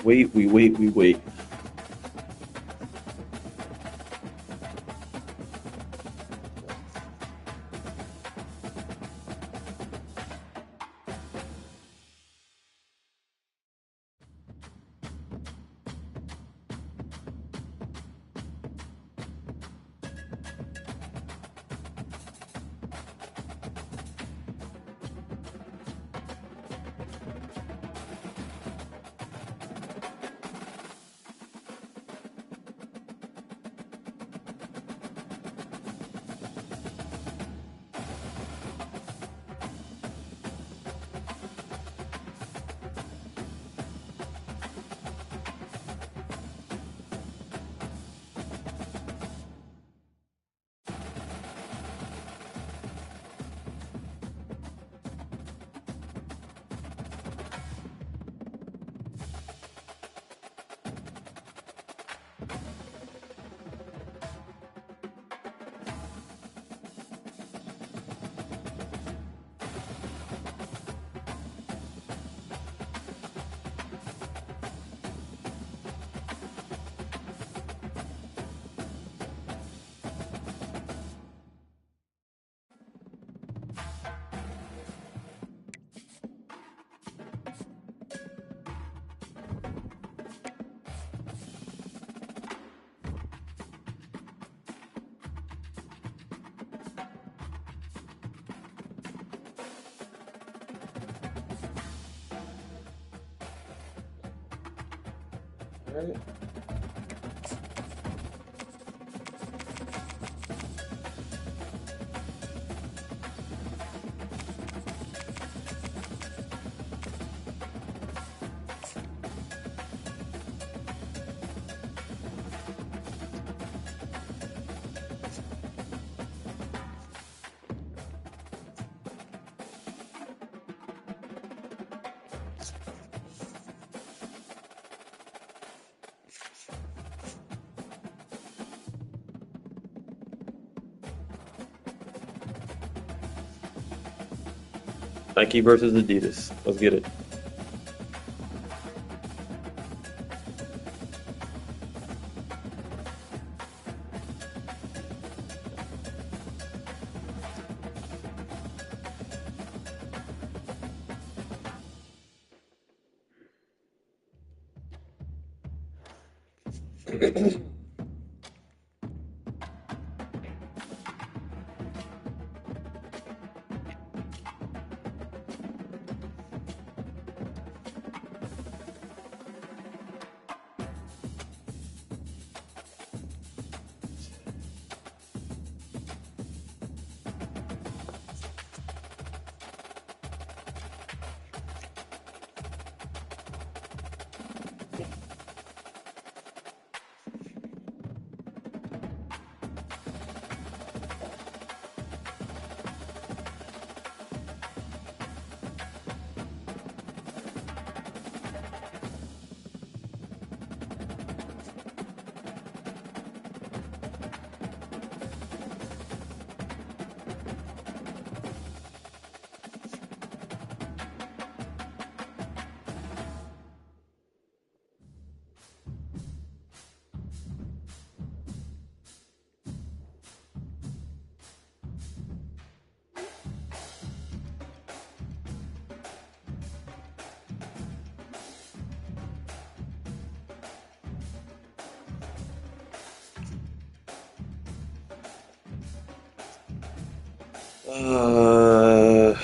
We wait. All right. Nike versus Adidas. Let's get it. Uh,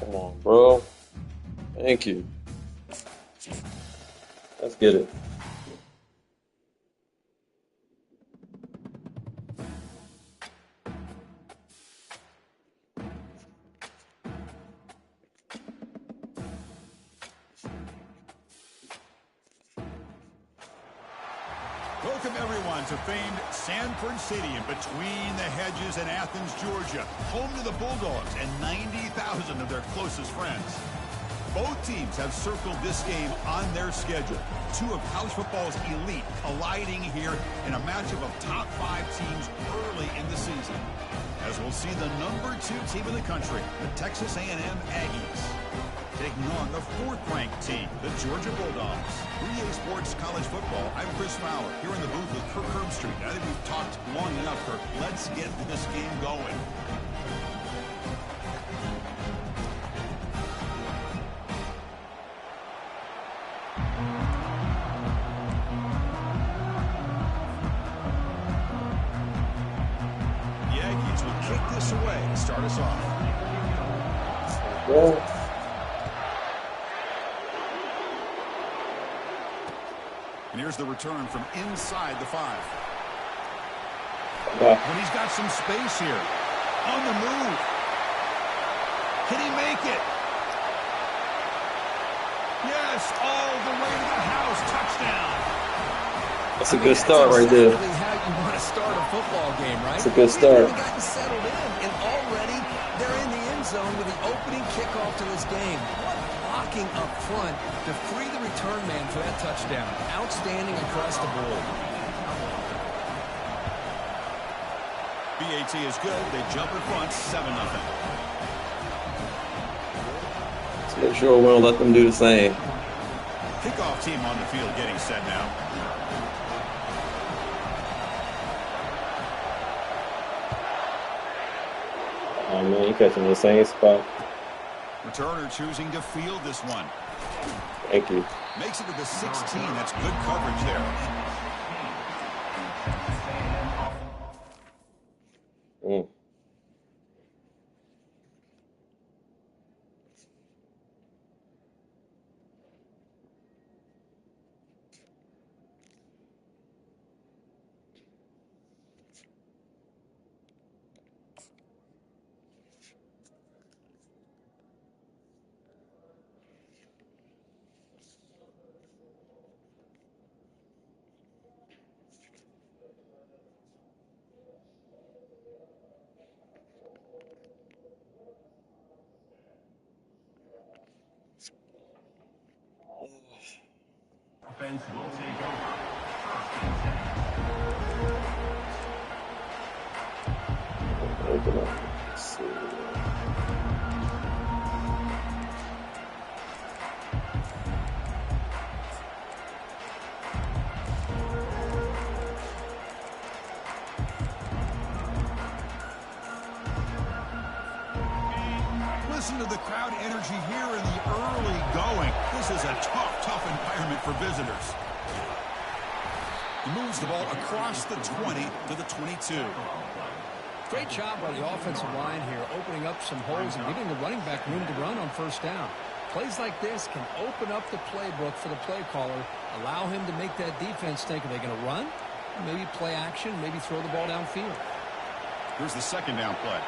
Come on, bro. Thank you. Let's get it. Welcome, everyone, to famed Sanford Stadium between the hedges in Athens, Georgia, home to the Bulldogs and 90,000 of their closest friends. Both teams have circled this game on their schedule. Two of college football's elite colliding here in a matchup of top 5 teams early in the season. As we'll see the number 2 team in the country, the Texas A&M Aggies, taking on the 4th-ranked team, the Georgia Bulldogs. 3A Sports College Football, I'm Chris Fowler, here in the booth with Kirk Herbstreit. I think we've talked long enough, Kirk. Let's get this game going. The Aggies will kick this away to start us off. Well, And here's the return from inside the 5. wow. But he's got some space here. On the move. Can he make it? Yes, all the way to the house. Touchdown. That's a good start right there. That's exactly how you want to start a football game, right? It's a good start. They've gotten settled in, and already they're in the end zone with the opening kickoff to this game. What blocking up front to free the return man for that touchdown. Outstanding across the board. BAT is good. They jump in front, 7-0. Let's make sure we don't let them do the same. Kickoff team on the field getting set now. Oh man, you catching the same spot. Returner choosing to field this one. Thank you. Makes it to the 16. That's good coverage there. Mm. Offense will take over. Open up. Let's see. Listen to the crowd energy here in the early going. This is a tough environment for visitors. He moves the ball across the 20 to the 22. Great job by the offensive line here, opening up some holes and giving the running back room to run on first down. Plays like this can open up the playbook for the play caller, allow him to make that defense think, are they going to run? Maybe play action, maybe throw the ball downfield. Here's the second down play.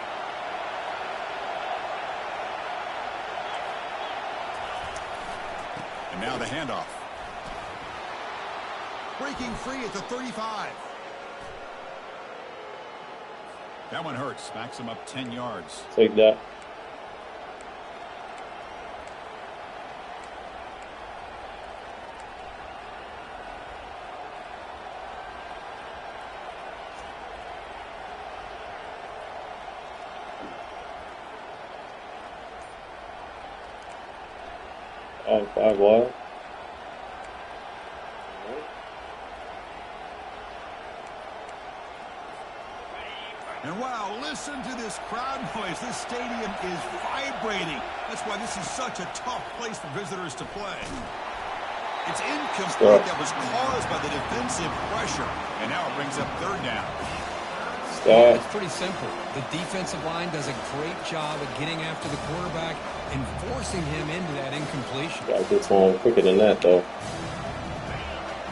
And now the handoff. Breaking free at the 35. That one hurts. Backs him up 10 yards. Take that. Oh, 5 wide. And wow, listen to this crowd noise. This stadium is vibrating. That's why this is such a tough place for visitors to play. It's incomplete. That was caused by the defensive pressure. And now it brings up third down. It's pretty simple. The defensive line does a great job of getting after the quarterback and forcing him into that incompletion. Gotta get to him quicker than that, though.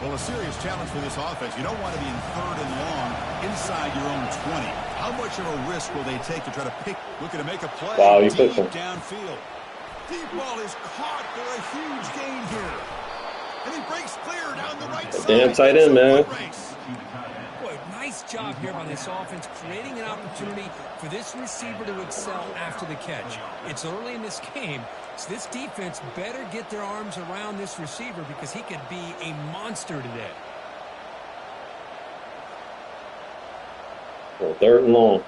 Well, a serious challenge for this offense. You don't want to be in third and long inside your own 20. How much of a risk will they take to try to pick, looking to make a play Wow, you deep picked him. downfield? Deep ball is caught for a huge gain here. And he breaks clear down the right side. Damn tight end, man. Boy, nice job here by this offense, creating an opportunity for this receiver to excel after the catch. It's early in this game, so this defense better get their arms around this receiver because he could be a monster today. Well, 3rd and long.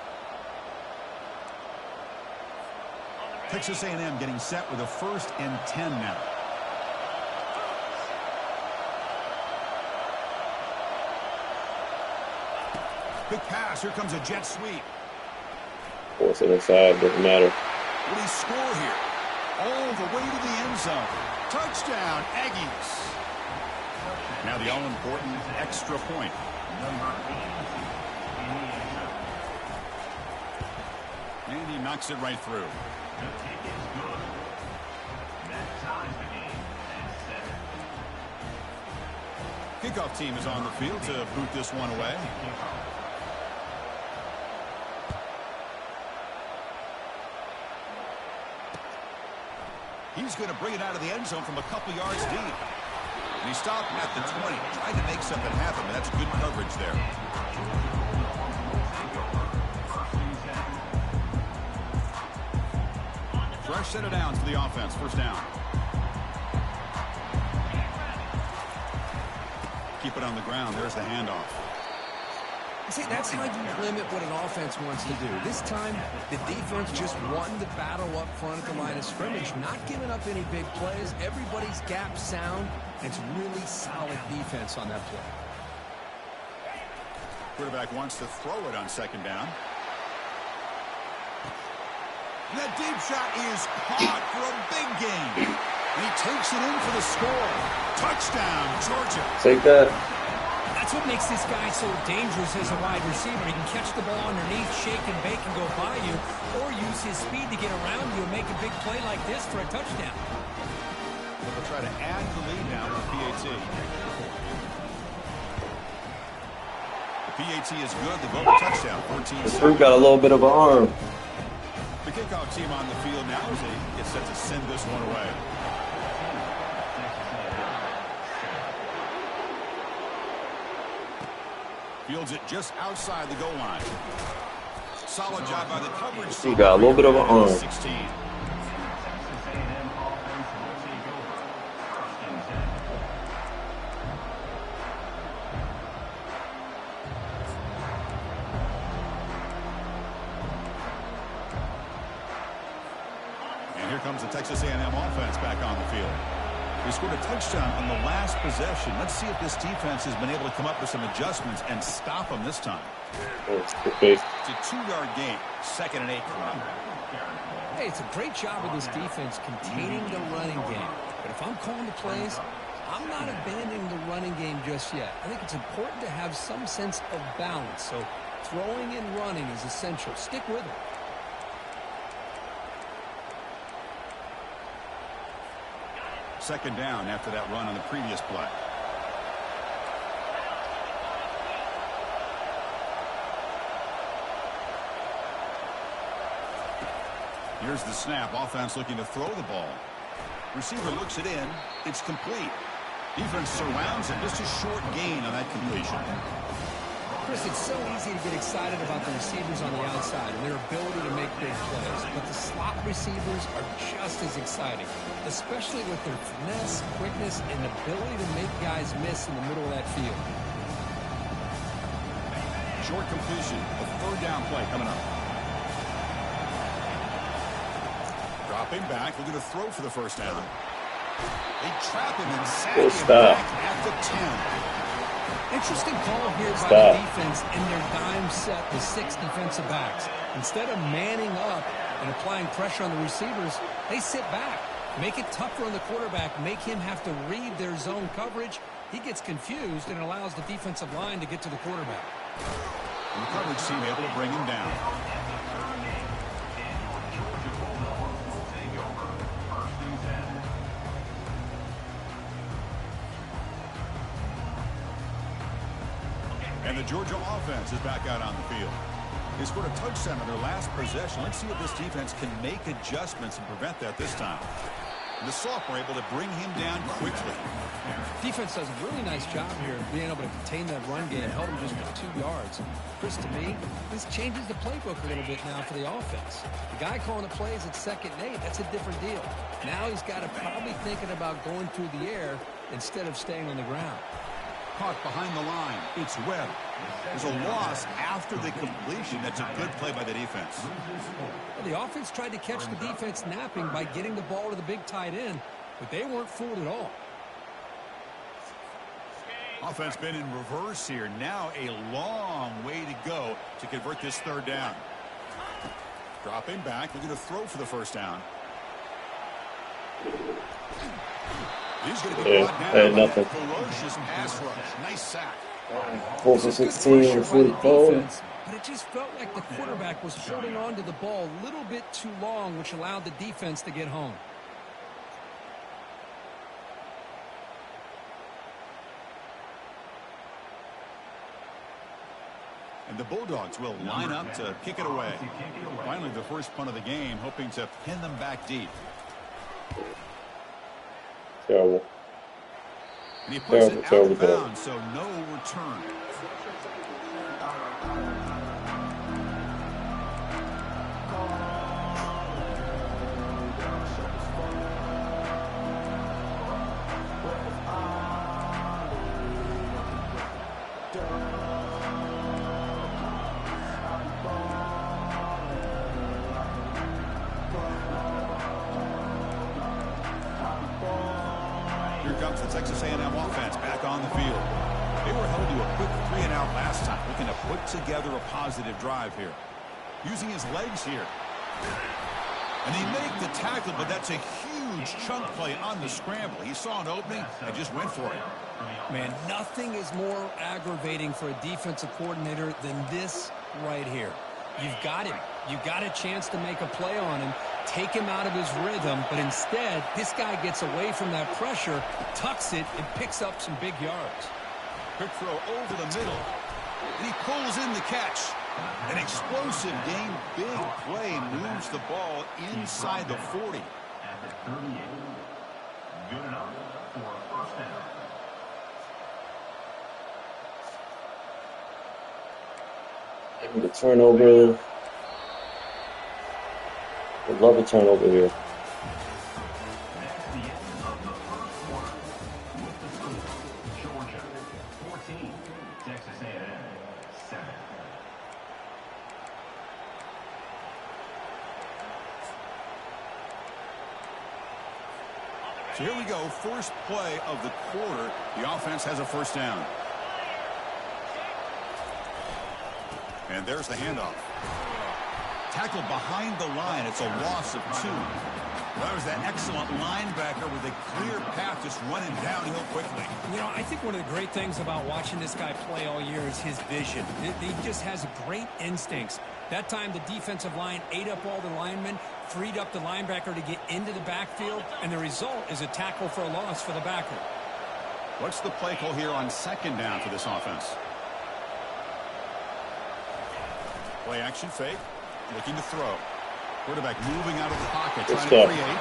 Texas A&M getting set with a 1st and 10 now. Big pass. Here comes a jet sweep. Force it inside. Doesn't matter. Will he score here? All the way to the end zone. Touchdown, Aggies. Now the all-important extra point. And he knocks it right through. Kickoff team is on the field to boot this one away. He's going to bring it out of the end zone from a couple yards deep. And he stopped at the 20, trying to make something happen, but that's good coverage there. Fresh set of downs for the offense. 1st down. Keep it on the ground. There's the handoff. See, that's how you limit what an offense wants to do. This time, the defense just wanting to battle up front at the line of scrimmage, not giving up any big plays. Everybody's gap sound, and it's really solid defense on that play. Quarterback wants to throw it on 2nd down. And that deep shot is caught for a big gain. And he takes it in for the score. Touchdown, Georgia. Take that. That's what makes this guy so dangerous as a wide receiver. He can catch the ball underneath, shake and bake and go by you, or use his speed to get around you and make a big play like this for a touchdown. They'll try to add the lead now with PAT. The PAT is good. They go for touchdown. 14. This fruit got a little bit of an arm. The kickoff team on the field now as they get set to send this one away. Fields it just outside the goal line. Solid job by the coverage. He got a little bit of an arm. 16. And here comes the Texas A&M offense back on the field. They scored a touchdown on the last possession. Let's see if this defense has been able to come up with some adjustments and stop them this time. It's a 2-yard gain. 2nd and 8 coming up. Hey, it's a great job of this defense containing the running game. But if I'm calling the plays, I'm not abandoning the running game just yet. I think it's important to have some sense of balance. So throwing and running is essential. Stick with it. Second down after that run on the previous play. Here's the snap. Offense looking to throw the ball. Receiver looks it in. It's complete. Defense surrounds it. Just a short gain on that completion. Chris, it's so easy to get excited about the receivers on the outside and their ability to make big plays, but the slot receivers are just as exciting, especially with their finesse, quickness, and ability to make guys miss in the middle of that field. Short completion. A 3rd down play coming up. Dropping back. Looking to throw for the 1st down. They trap him and sack him back at the 10. Interesting call here by the defense in their dime set with 6 defensive backs. Instead of manning up and applying pressure on the receivers, they sit back. Make it tougher on the quarterback. Make him have to read their zone coverage. He gets confused and allows the defensive line to get to the quarterback. And the coverage team able to bring him down. And the Georgia offense is back out on the field. They scored a touchdown on their last possession. Let's see if this defense can make adjustments and prevent that this time. And the sophomore able to bring him down quickly. Defense does a really nice job here of being able to contain that run game, held him just for 2 yards. Chris, to me, this changes the playbook a little bit now for the offense. The guy calling the plays at 2nd and 8, that's a different deal. Now he's got to probably thinking about going through the air instead of staying on the ground. Caught behind the line. It's Webb. There's a loss after the completion. That's a good play by the defense. Well, the offense tried to catch the defense napping by getting the ball to the big tight end, but they weren't fooled at all. Offense been in reverse here. Now a long way to go to convert this 3rd down. Dropping back, looking to throw for the 1st down. He's going to be brought down by that ferocious pass rush. Nice sack. 4 for 16, 44. But it just felt like the quarterback was holding on to the ball a little bit too long, which allowed the defense to get home. And the Bulldogs will line up to kick it away. Finally, the first punt of the game, hoping to pin them back deep. Terrible. And he puts it out of bounds, so no return. Here comes the Texas A&M offense back on the field. They were held to a quick 3-and-out last time, looking to put together a positive drive here. Using his legs here. And they make the tackle, but that's a huge chunk play on the scramble. He saw an opening and just went for it. Man, nothing is more aggravating for a defensive coordinator than this right here. You've got him. You've got a chance to make a play on him, take him out of his rhythm, but instead, this guy gets away from that pressure, tucks it, and picks up some big yards. Quick throw over the middle, and he pulls in the catch. An explosive game, big play, moves the ball inside the 40. At the 38. Good enough for a 1st down. The turnover. Would love a turnover here. That's the end of the 1st quarter. With the score, Georgia 14, Texas A&M 7. So here we go, first play of the quarter. The offense has a 1st down. And there's the handoff. Tackled behind the line. It's a loss of 2. That was that excellent linebacker with a clear path just running downhill quickly. You know, I think one of the great things about watching this guy play all year is his vision. He just has great instincts. That time, the defensive line ate up all the linemen, freed up the linebacker to get into the backfield, and the result is a tackle for a loss for the backer. What's the play call here on 2nd down for this offense? Play action fake, looking to throw. Quarterback moving out of the pocket, trying to create.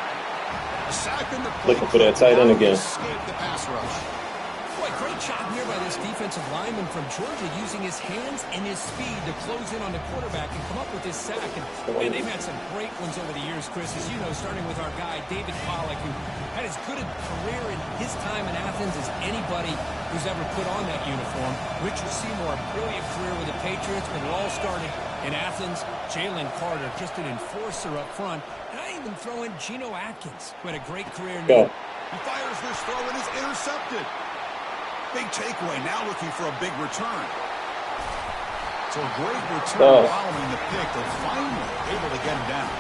A sack in the play. Looking for that tight end again. Escape the pass rush. Boy, great job here by this defensive lineman from Georgia using his hands and his speed to close in on the quarterback and come up with this sack. And man, they've had some great ones over the years, Chris, as you know, starting with our guy, David Pollack, who had as good a career in his time in Athens as anybody who's ever put on that uniform. Richard Seymour, a brilliant career with the Patriots, but it all started in Athens. Jalen Carter, just an enforcer up front. And I even throw in Geno Atkins, who had a great career. He fires this throw and is intercepted. Big takeaway, now looking for a big return. So a great return following the pick. They're finally able to get him down.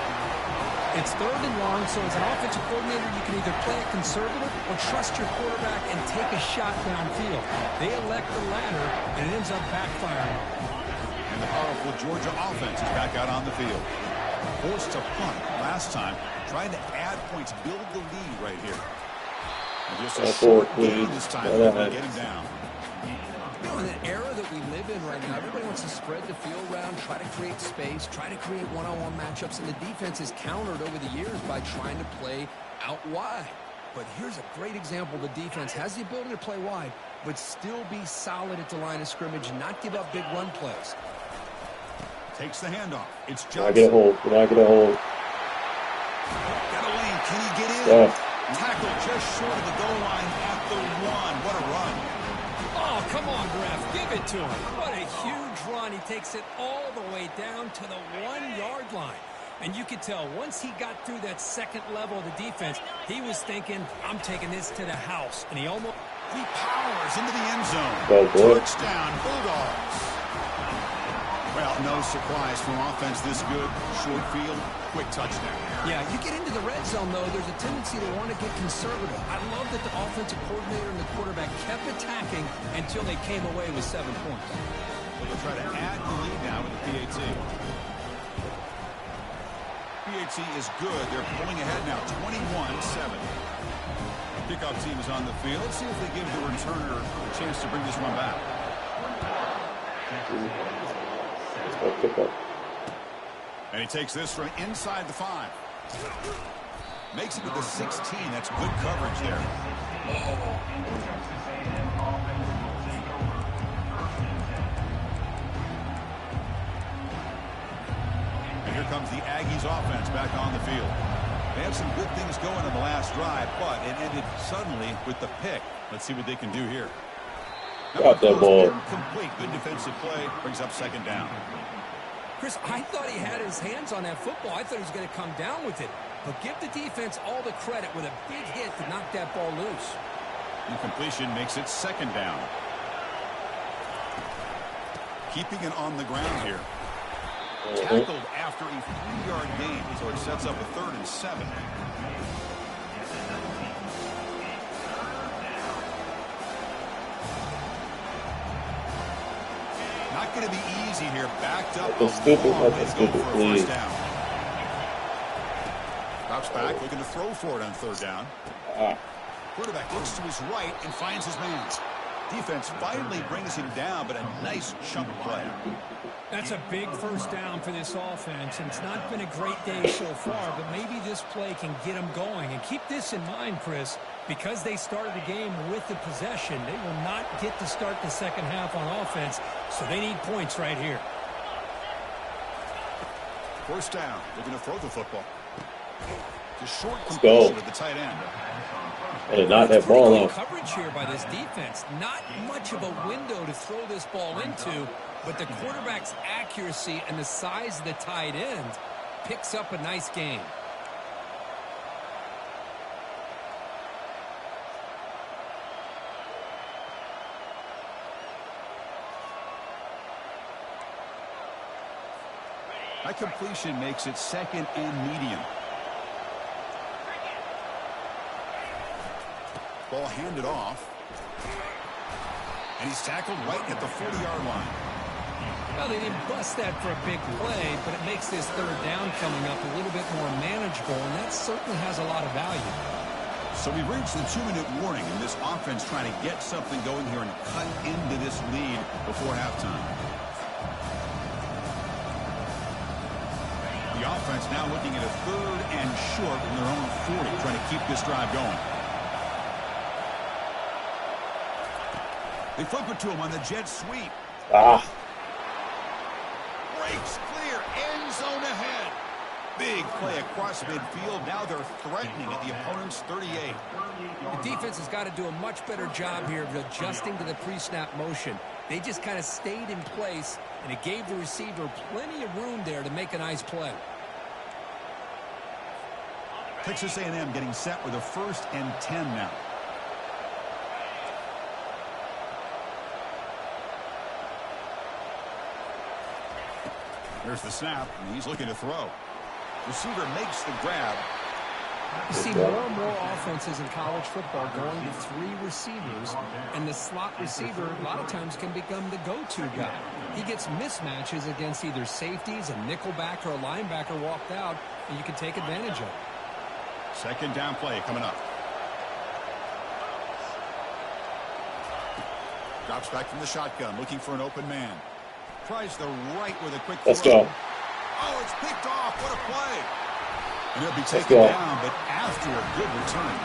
It's 3rd and long, so as an offensive coordinator, you can either play it conservative or trust your quarterback and take a shot downfield. They elect the latter, and it ends up backfiring. And the powerful Georgia offense is back out on the field. Forced to punt last time, trying to add points, build the lead right here. And just a short game this time, get him down. You know, in the era that we live in right now, everybody wants to spread the field around, try to create space, try to create one-on-one matchups, and the defense has countered over the years by trying to play out wide. But here's a great example. The defense has the ability to play wide, but still be solid at the line of scrimmage and not give up big run plays. Takes the handoff. It's Can I Johnson. get a hold? Can I get a hold? Got a lane. Can he get in? Yes. Tackle just short of the goal line at the 1. What a run. Oh, come on, ref. Give it to him. What a huge run. He takes it all the way down to the 1-yard line. And you could tell once he got through that second level of the defense, he was thinking, I'm taking this to the house. And he almost... He powers into the end zone. Well, boy. Touchdown, Bulldogs. Well, no surprise from offense this good. Short field, quick touchdown. Yeah, you get into the red zone, though, there's a tendency to want to get conservative. I love that the offensive coordinator and the quarterback kept attacking until they came away with 7 points. So they'll try to add the lead now with the PAT. PAT is good. They're pulling ahead now, 21-7. Kickoff team is on the field. Let's see if they give the returner a chance to bring this one back. And he takes this from inside the 5. Makes it to the 16. That's good coverage there. And here comes the Aggies offense back on the field. They had some good things going on the last drive, but it ended suddenly with the pick. Let's see what they can do here. Got that ball. Complete. Good defensive play. Brings up 2nd down. Chris, I thought he had his hands on that football. I thought he was going to come down with it. But give the defense all the credit with a big hit to knock that ball loose. Incompletion makes it 2nd down. Keeping it on the ground here. Tackled after a 3-yard gain, so it sets up a 3rd and 7. Not going to be easy here. Backed up a long way to go for a first down. Drops back, looking to throw for it on 3rd down. Quarterback looks to his right and finds his man. Defense finally brings him down, but a nice chunk play. That's a big first down for this offense, and it's not been a great day so far, but maybe this play can get them going. And keep this in mind, Chris, because they started the game with the possession, they will not get to start the second half on offense, so they need points right here. First down, looking to throw the football. The short Let's completion go. of the tight end. Hey, not that ball Pretty good off. coverage here by this defense. Not much of a window to throw this ball into, but the quarterback's accuracy and the size of the tight end picks up a nice game. That completion makes it 2nd and medium. Ball handed off. And he's tackled right at the 40-yard line. Well, they didn't bust that for a big play, but it makes this 3rd down coming up a little bit more manageable, and that certainly has a lot of value. So we've reached the 2-minute warning, and this offense trying to get something going here and cut into this lead before halftime. The offense now looking at a 3rd and short from their own 40, trying to keep this drive going. They flip it to him on the jet sweep. Breaks clear, end zone ahead. Big play across midfield. Now they're threatening at the opponent's 38. The defense has got to do a much better job here of adjusting to the pre-snap motion. They just kind of stayed in place, and it gave the receiver plenty of room there to make a nice play. Texas A&M getting set with a 1st and 10 now. There's the snap, and he's looking to throw. Receiver makes the grab. You see more and more offenses in college football going to 3 receivers, and the slot receiver a lot of times can become the go-to guy. He gets mismatches against either safeties, a nickelback, or a linebacker walked out, and you can take advantage of it. 2nd down play coming up. Drops back from the shotgun, looking for an open man. surprised they're right with a quick Let's throw. go. Oh, it's picked off. What a play. And he'll be taken down, but after a good return.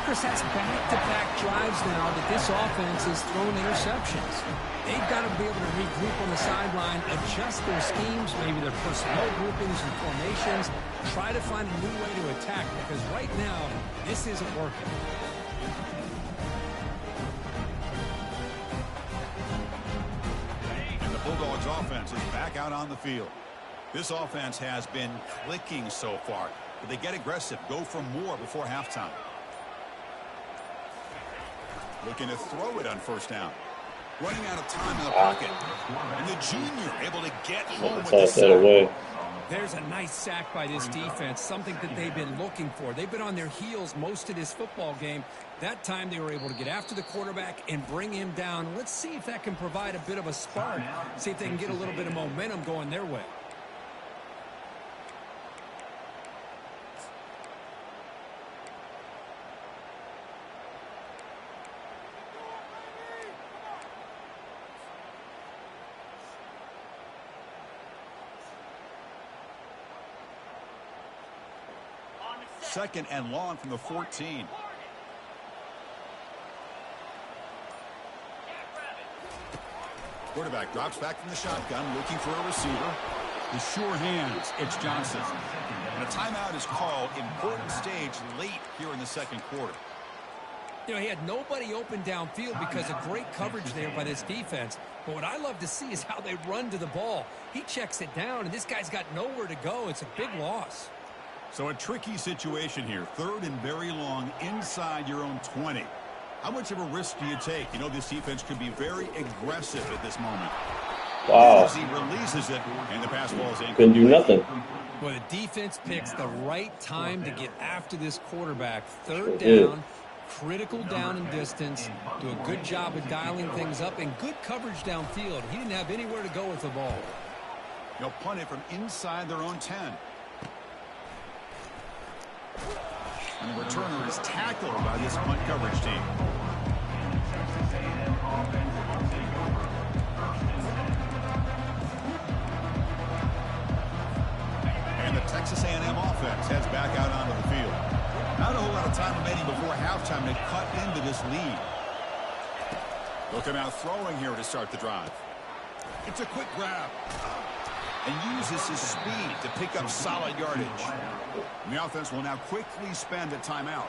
Chris, has back-to-back drives now that this offense has thrown interceptions. They've got to be able to regroup on the sideline, adjust their schemes, maybe their personnel groupings and formations, try to find a new way to attack, because right now, this isn't working. And the Bulldogs offense is back out on the field. This offense has been clicking so far, but they get aggressive, go for more before halftime. Looking to throw it on first down. Running out of time in the pocket. And the junior able to get home with the sack. There's a nice sack by this defense, something that they've been looking for. They've been on their heels most of this football game. That time they were able to get after the quarterback and bring him down. Let's see if that can provide a bit of a spark. See if they can get a little bit of momentum going their way. Second and long from the 14. Quarterback drops back from the shotgun, looking for a receiver. The sure hands, it's Johnson. And a timeout is called. Important stage late here in the second quarter. You know, he had nobody open downfield because of great coverage there by this defense. But what I love to see is how they run to the ball. He checks it down, and this guy's got nowhere to go. It's a big loss. So a tricky situation here. Third and very long inside your own 20. How much of a risk do you take? You know, this defense could be very aggressive at this moment. Wow. As he releases it, and the pass ball is incomplete. Couldn't do nothing. Well, the defense picks the right time to get after this quarterback. Third down, critical down and distance. Do a good job of dialing things up and good coverage downfield. He didn't have anywhere to go with the ball. They'll punt it from inside their own 10. And the returner is tackled by this punt coverage team. And the Texas A&M offense heads back out onto the field. Not a whole lot of time remaining before halftime to cut into this lead. They'll come out throwing here to start the drive. It's a quick grab. And uses his speed to pick up solid yardage. And the offense will now quickly spend a timeout.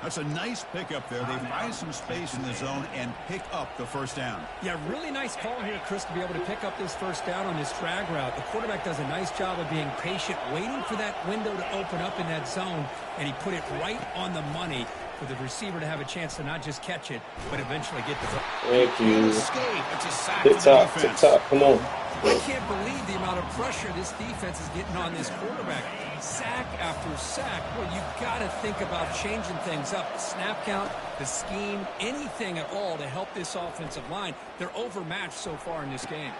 That's a nice pickup there. They find some space in the zone and pick up the first down. Yeah, really nice call here, Chris, to be able to pick up this first down on this drag route. The quarterback does a nice job of being patient, waiting for that window to open up in that zone, and he put it right on the money for the receiver to have a chance to not just catch it, but eventually get the... Thank you. Escape. It's a sack Tick for the tock, tick defense. tock, come on. I can't believe the amount of pressure this defense is getting on this quarterback. Sack after sack. Well, you've got to think about changing things up. The snap count, the scheme, anything at all to help this offensive line. They're overmatched so far in this game.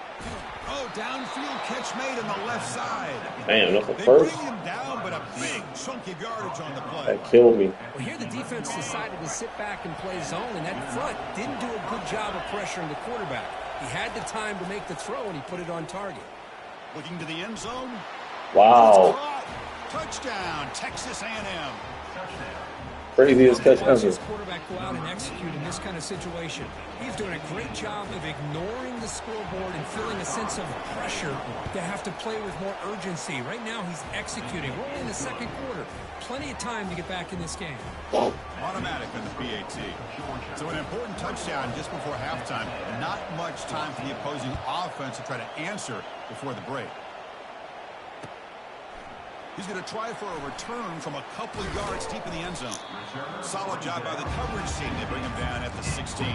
Oh, downfield catch made on the left side. Man, that's a They first. bring him down, but a big chunk of yardage on the play. That killed me. Well, here the defense decided to sit back and play zone, and that front didn't do a good job of pressuring the quarterback. He had the time to make the throw, and he put it on target. Looking to the end zone. Wow. It's caught. Touchdown, Texas A&M. Craziest catch Watch ever. this quarterback go out and execute in this kind of situation. He's doing a great job of ignoring the scoreboard and feeling a sense of pressure to have to play with more urgency. Right now, he's executing. We're only in the second quarter. Plenty of time to get back in this game. Automatic on the PAT. So an important touchdown just before halftime. Not much time for the opposing offense to try to answer before the break. He's going to try for a return from a couple of yards deep in the end zone. Solid job by the coverage team. They bring him down at the 16.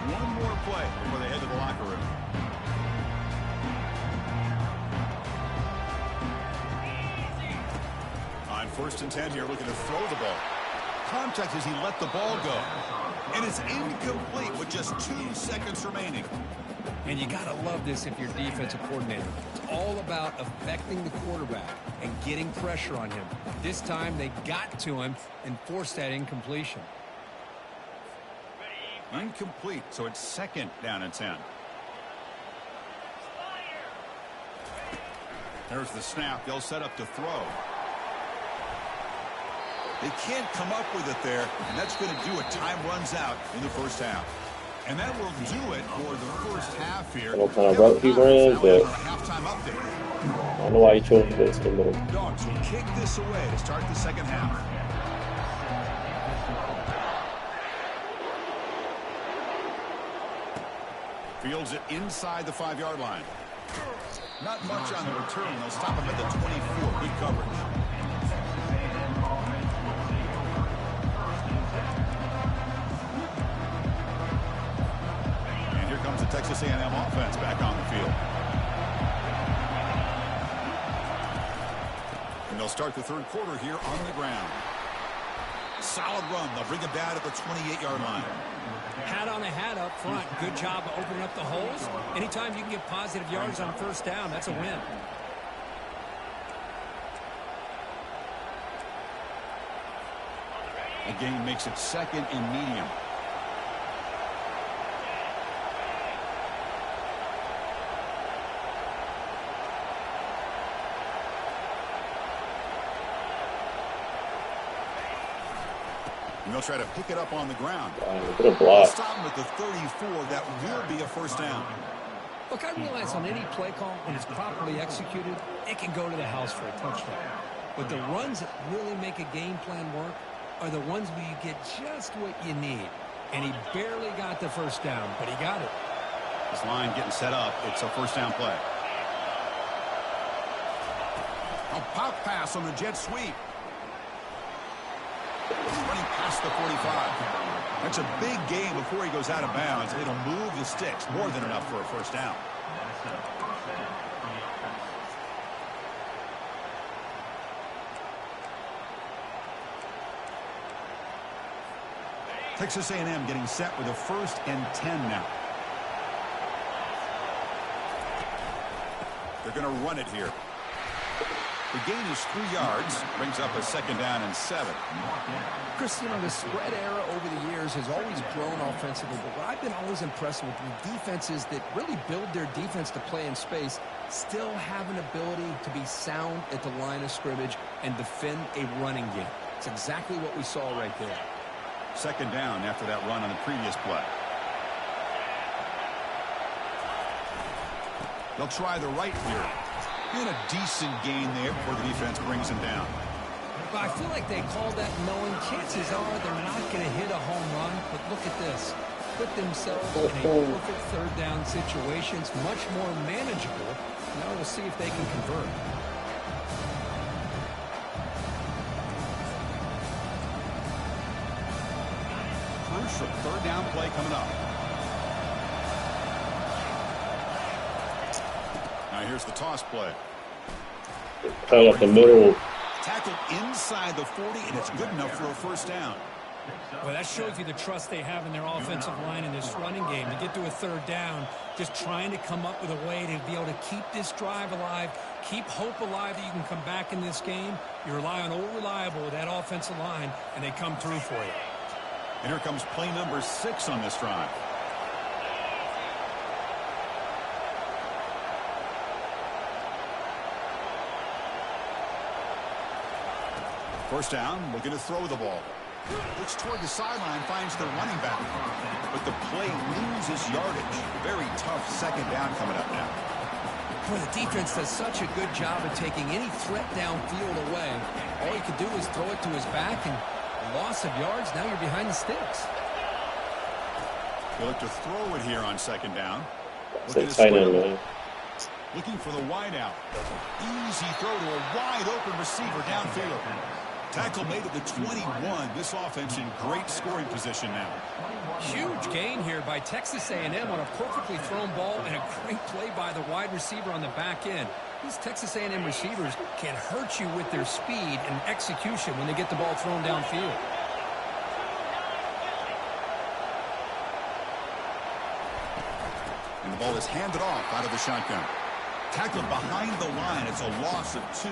One more play before they head to the locker room. On 1st and 10 here, looking to throw the ball. Contact as he let the ball go. And it's incomplete with just 2 seconds remaining. And you got to love this if you're defensive coordinator. It's all about affecting the quarterback and getting pressure on him. This time they got to him and forced that incompletion. Incomplete, so it's 2nd down and 10. There's the snap. They'll set up to throw. They can't come up with it there, and that's going to do it. Time runs out in the first half. And that will do it for the first half here. I don't know what kind of route he ran, but halftime update. I don't know why he chose to go to the middle. Dogs will kick this away to start the second half. Fields it inside the 5-yard line. Not much on the return. They'll stop him at the 24. Good coverage. And here comes the Texas A&M offense back on the field. And they'll start the third quarter here on the ground. Solid run. They'll bring it down at the 28-yard line. Hat on a hat up front. Good job of opening up the holes. Anytime you can get positive yards on first down, that's a win. The gain makes it 2nd and medium. And they'll try to pick it up on the ground. Good block. Stop him at the 34. That will be a first down. Look, I realize on any play call, when it's properly executed, it can go to the house for a touchdown. But the runs that really make a game plan work are the ones where you get just what you need. And he barely got the first down, but he got it. This line getting set up. It's a first down play. A pop pass on the jet sweep. Running past the 45. That's a big gain before he goes out of bounds. It'll move the sticks. More than enough for a first down. Texas A&M getting set with a 1st and 10 now. They're going to run it here. The gain is 3 yards, brings up a 2nd down and 7. Chris, you know, the spread era over the years has always grown offensively, but what I've been always impressed with defenses that really build their defense to play in space still have an ability to be sound at the line of scrimmage and defend a running game. It's exactly what we saw right there. 2nd down after that run on the previous play. They'll try the right here. And a decent gain there before the defense brings him down. But I feel like they called that knowing chances are they're not going to hit a home run. But look at this. Put themselves in a perfect 3rd down situation. It's much more manageable. Now we'll see if they can convert. Crucial 3rd down play coming up. Now here's the toss play. Cut up the middle. Tackled inside the 40, and it's good enough for a first down. Well, that shows you the trust they have in their offensive line in this running game. To get to a 3rd down, just trying to come up with a way to be able to keep this drive alive, keep hope alive that you can come back in this game. You rely on Old Reliable with that offensive line, and they come through for you. And here comes play number 6 on this drive. First down, looking to throw the ball. Looks toward the sideline, finds the running back. But the play loses yardage. Very tough 2nd down coming up now. Boy, the defense does such a good job of taking any threat downfield away. All he could do is throw it to his back, and a loss of yards, now you're behind the sticks. They look to throw it here on 2nd down. Looking tight end, man. Looking for the wide out. Easy throw to a wide open receiver downfield. Tackle made at the 21. This offense in great scoring position now. Huge gain here by Texas A&M on a perfectly thrown ball and a great play by the wide receiver on the back end. These Texas A&M receivers can hurt you with their speed and execution when they get the ball thrown downfield. And The ball is handed off out of the shotgun. Tackled behind the line. It's a loss of 2.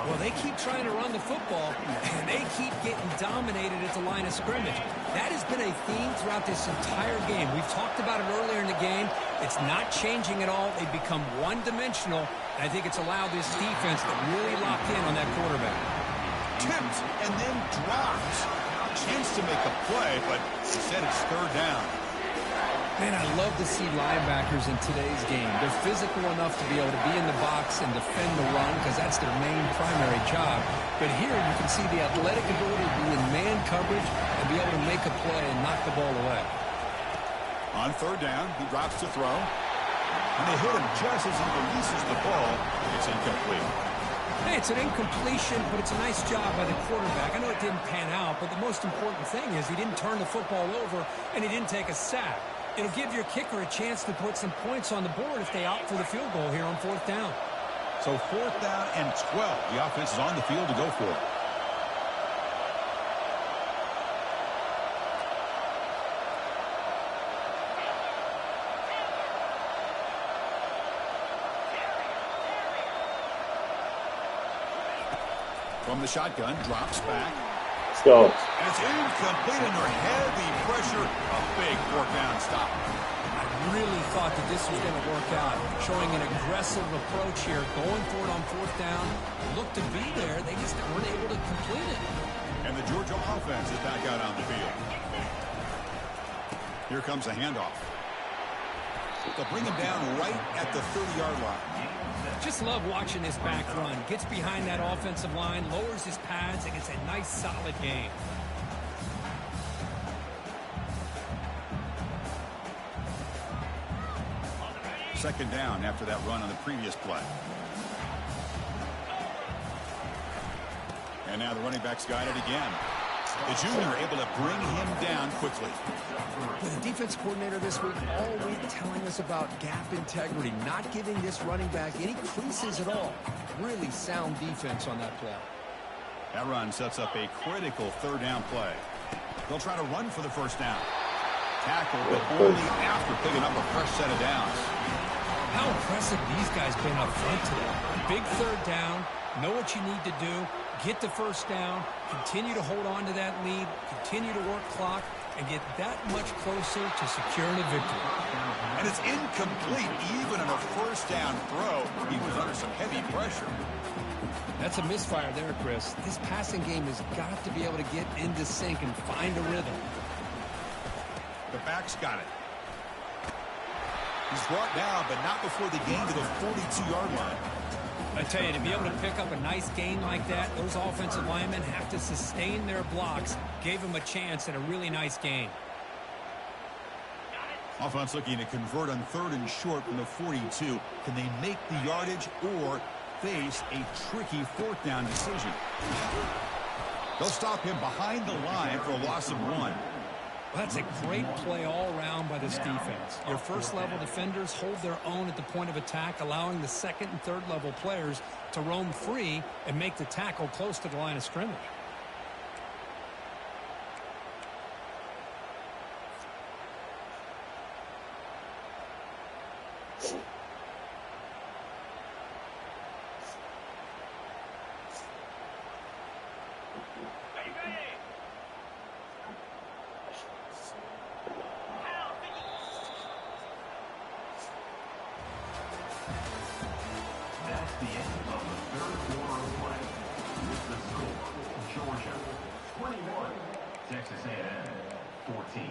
Well, they keep trying to run the football, and they keep getting dominated at the line of scrimmage. That has been a theme throughout this entire game. We've talked about it earlier in the game. It's not changing at all. They've become one-dimensional, and I think it's allowed this defense to really lock in on that quarterback. Tipped and then dropped. Chance to make a play, but instead it's 3rd down. Man, I love to see linebackers in today's game. They're physical enough to be able to be in the box and defend the run because that's their main primary job. But here you can see the athletic ability to be in man coverage and be able to make a play and knock the ball away. On 3rd down, he drops to throw. And they hit him just as he releases the ball. It's incomplete. Hey, it's an incompletion, but it's a nice job by the quarterback. I know it didn't pan out, but the most important thing is he didn't turn the football over and he didn't take a sack. It'll give your kicker a chance to put some points on the board if they opt for the field goal here on 4th down. So 4th down and 12. The offense is on the field to go for it. From the shotgun, drops back. Let's go. And it's incomplete under heavy pressure. A big 4th down stop. I really thought that this was going to work out, showing an aggressive approach here, going for it on 4th down. Looked to be there. They just weren't able to complete it. And the Georgia offense is back out on the field. Here comes a handoff. They'll bring him down right at the 30-yard line. Just love watching this back run. Gets behind that offensive line, lowers his pads, and gets a nice, solid gain. Second down after that run on the previous play. And now the running back's got it again. The junior able to bring him down quickly. With the defense coordinator this week all week telling us about gap integrity, not giving this running back any creases at all. Really sound defense on that play. That run sets up a critical 3rd down play. They'll try to run for the 1st down. Tackle, but only after picking up a fresh set of downs. How impressive these guys been up front today. Big 3rd down, know what you need to do, get the 1st down, continue to hold on to that lead, continue to work clock, and get that much closer to securing a victory. And it's incomplete even on a 1st down throw. He was under some heavy pressure. That's a misfire there, Chris. This passing game has got to be able to get into sync and find a rhythm. The back's got it. He's brought down, but not before the gain to the 42-yard line. I tell you, to be able to pick up a nice gain like that, those offensive linemen have to sustain their blocks. Gave him a chance at a really nice gain. Offense looking to convert on 3rd and short from the 42. Can they make the yardage or face a tricky 4th down decision? They'll stop him behind the line for a loss of 1. Well, that's a great play all around by this defense. Your 1st-level defenders hold their own at the point of attack, allowing the 2nd and 3rd-level players to roam free and make the tackle close to the line of scrimmage. That's the end of the 3rd quarter of play. With the score, Georgia 21, Texas A&M 14.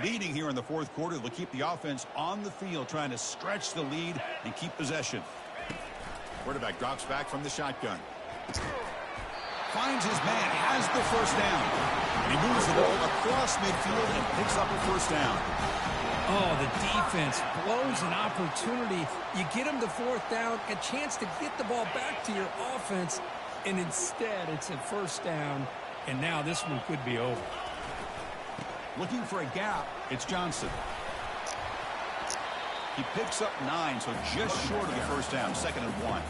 Leading here in the 4th quarter, they'll keep the offense on the field, trying to stretch the lead and keep possession. Quarterback drops back from the shotgun. Finds his man, has the 1st down. And he moves the ball across midfield and picks up a 1st down. Oh, the defense blows an opportunity. You get them to 4th down, a chance to get the ball back to your offense, and instead it's a 1st down, and now this one could be over. Looking for a gap, it's Johnson. He picks up 9, so just short of the first down, 2nd and 1.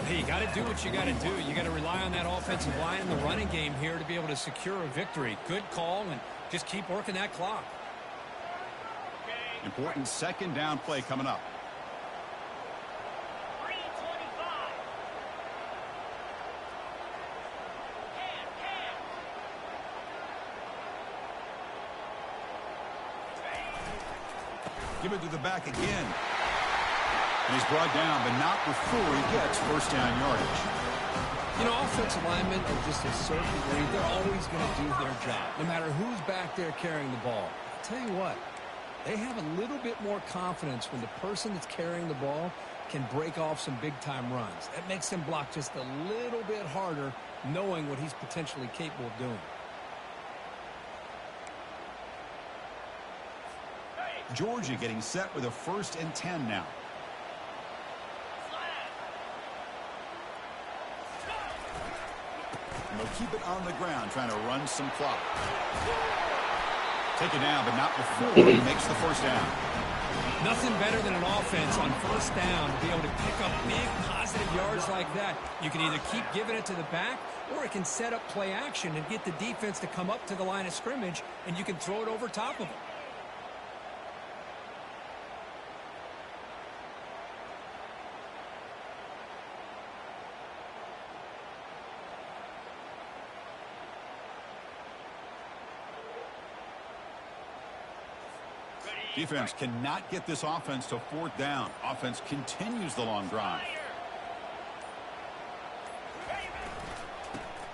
Hey, you got to do what you got to do. You got to rely on that offensive line in the running game here to be able to secure a victory. Good call, and just keep working that clock. Important 2nd down play coming up. Give it to the back again. And he's brought down, but not before he gets first down yardage. You know, offensive linemen are just a certain breed. They're always going to do their job, no matter who's back there carrying the ball. I'll tell you what, they have a little bit more confidence when the person that's carrying the ball can break off some big-time runs. That makes them block just a little bit harder, knowing what he's potentially capable of doing. Georgia getting set with a 1st and 10 now. And they'll keep it on the ground, trying to run some clock. Take it down, but not before he makes the first down. Nothing better than an offense on first down to be able to pick up big positive yards like that. You can either keep giving it to the back, or it can set up play action and get the defense to come up to the line of scrimmage, and you can throw it over top of them. Defense cannot get this offense to 4th down. Offense continues the long drive.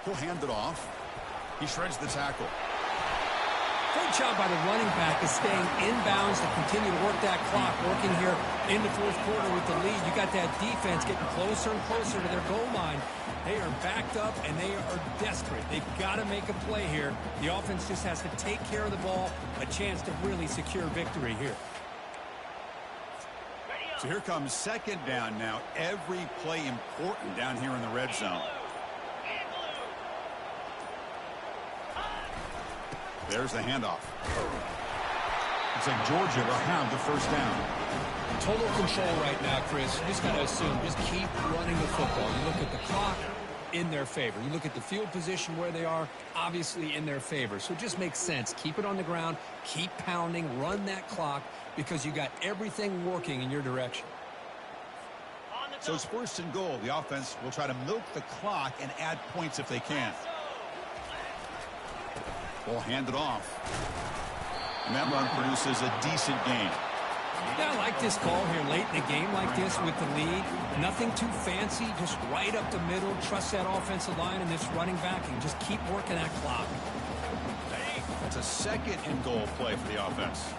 He'll hand it off. He shreds the tackle. Great job by the running back is staying inbounds to continue to work that clock, working here in the 4th quarter with the lead. You got that defense getting closer and closer to their goal line. They are backed up, and they are desperate. They've got to make a play here. The offense just has to take care of the ball, a chance to really secure victory here. So here comes 2nd down now. Every play important down here in the red zone. There's the handoff. Looks like Georgia will have the first down. Total control right now, Chris. You just got to assume, just keep running the football. You look at the clock, in their favor. You look at the field position where they are, obviously in their favor. So it just makes sense. Keep it on the ground, keep pounding, run that clock, because you got everything working in your direction. So it's 1st and goal. The offense will try to milk the clock and add points if they can. We'll hand it off. And that run produces a decent gain. Yeah, I like this call here late in a game like this with the lead. Nothing too fancy, just right up the middle. Trust that offensive line and this running back and just keep working that clock. That's a 2nd and goal play for the offense.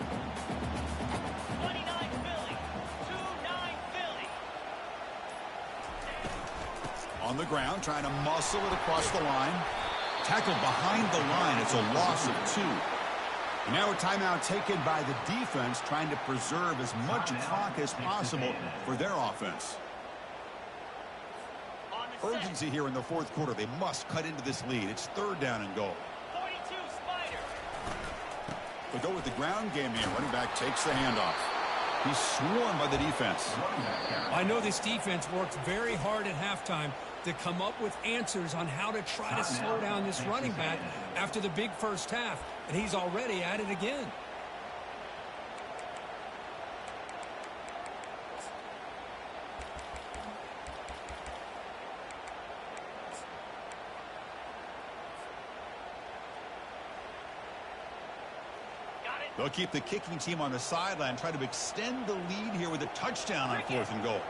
29 Philly. 2-9 Philly. On the ground, trying to muscle it across the line. Tackled behind the line. It's a loss of 2. And now a timeout taken by the defense, trying to preserve as much clock as possible for their offense. Urgency here in the 4th quarter. They must cut into this lead. It's 3rd down and goal. 42 Spider. They go with the ground game here. Running back takes the handoff. He's swarmed by the defense. I know this defense worked very hard at halftime to come up with answers on how to try to slow down this running back after the big first half, and he's already at it again. They'll keep the kicking team on the sideline, try to extend the lead here with a touchdown on 4th and goal.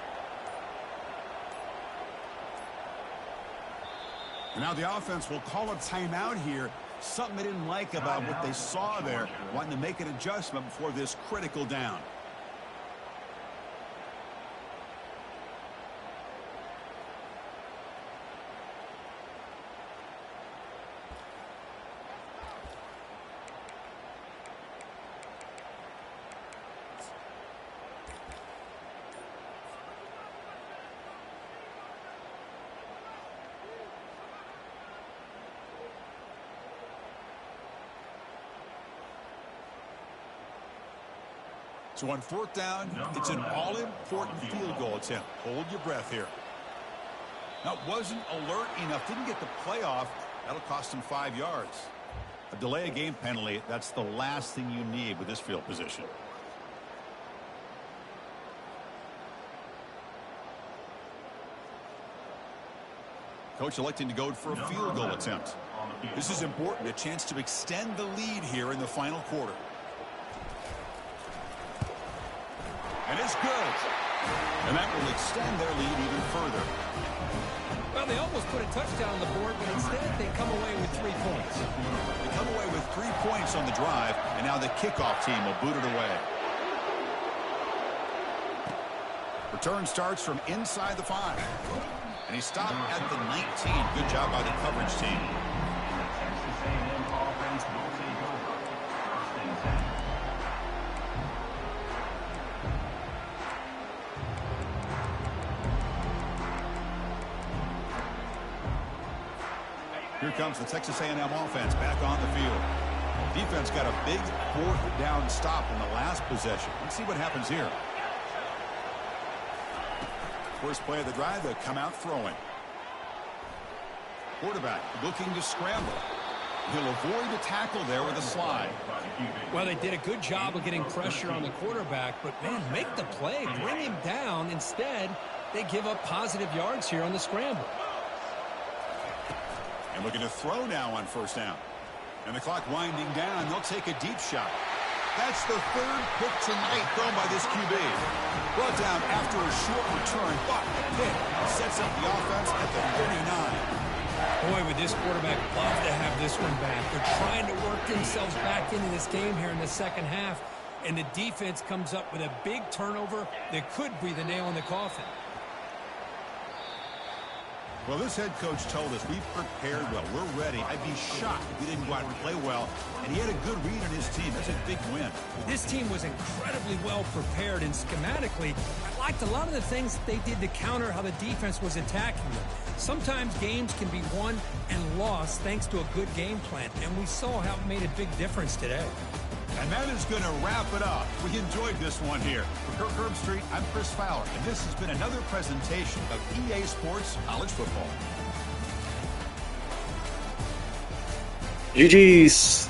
And now the offense will call a timeout here. Something they didn't like about what they saw there. Wanting to make an adjustment before this critical down. So on fourth down, it's an all-important field goal attempt. Hold your breath here. Now, wasn't alert enough. Didn't get the play off. That'll cost him 5 yards. A delay of game penalty, that's the last thing you need with this field position. Coach electing to go for a field goal attempt. This is important, a chance to extend the lead here in the final quarter. And it's good. And that will extend their lead even further. Well, they almost put a touchdown on the board, but instead they come away with 3 points. They come away with 3 points on the drive, and now the kickoff team will boot it away. Return starts from inside the 5. And he stopped at the 19. Good job by the coverage team. Texas A&M offense will take over. 1st and 10. Here comes the Texas A&M offense back on the field. Defense got a big 4th down stop in the last possession. Let's see what happens here. First play of the drive, they'll come out throwing. Quarterback looking to scramble. He'll avoid a tackle there with a slide. Well, they did a good job of getting pressure on the quarterback, but, man, make the play. Bring him down. Instead, they give up positive yards here on the scramble. And looking to throw now on 1st down. And the clock winding down. They'll take a deep shot. That's the 3rd pick tonight thrown by this QB. Brought down after a short return, but the pick sets up the offense at the 39. Boy, would this quarterback love to have this one back. They're trying to work themselves back into this game here in the second half, and the defense comes up with a big turnover that could be the nail in the coffin. Well, this head coach told us we've prepared well. We're ready. I'd be shocked if we didn't go out and play well. And he had a good read on his team. That's a big win. This team was incredibly well prepared, and schematically, I liked a lot of the things that they did to counter how the defense was attacking them. Sometimes games can be won and lost thanks to a good game plan, and we saw how it made a big difference today. And that is going to wrap it up. We enjoyed this one here. For Kirk Herbstreit, I'm Chris Fowler, and this has been another presentation of EA Sports College Football. GG's.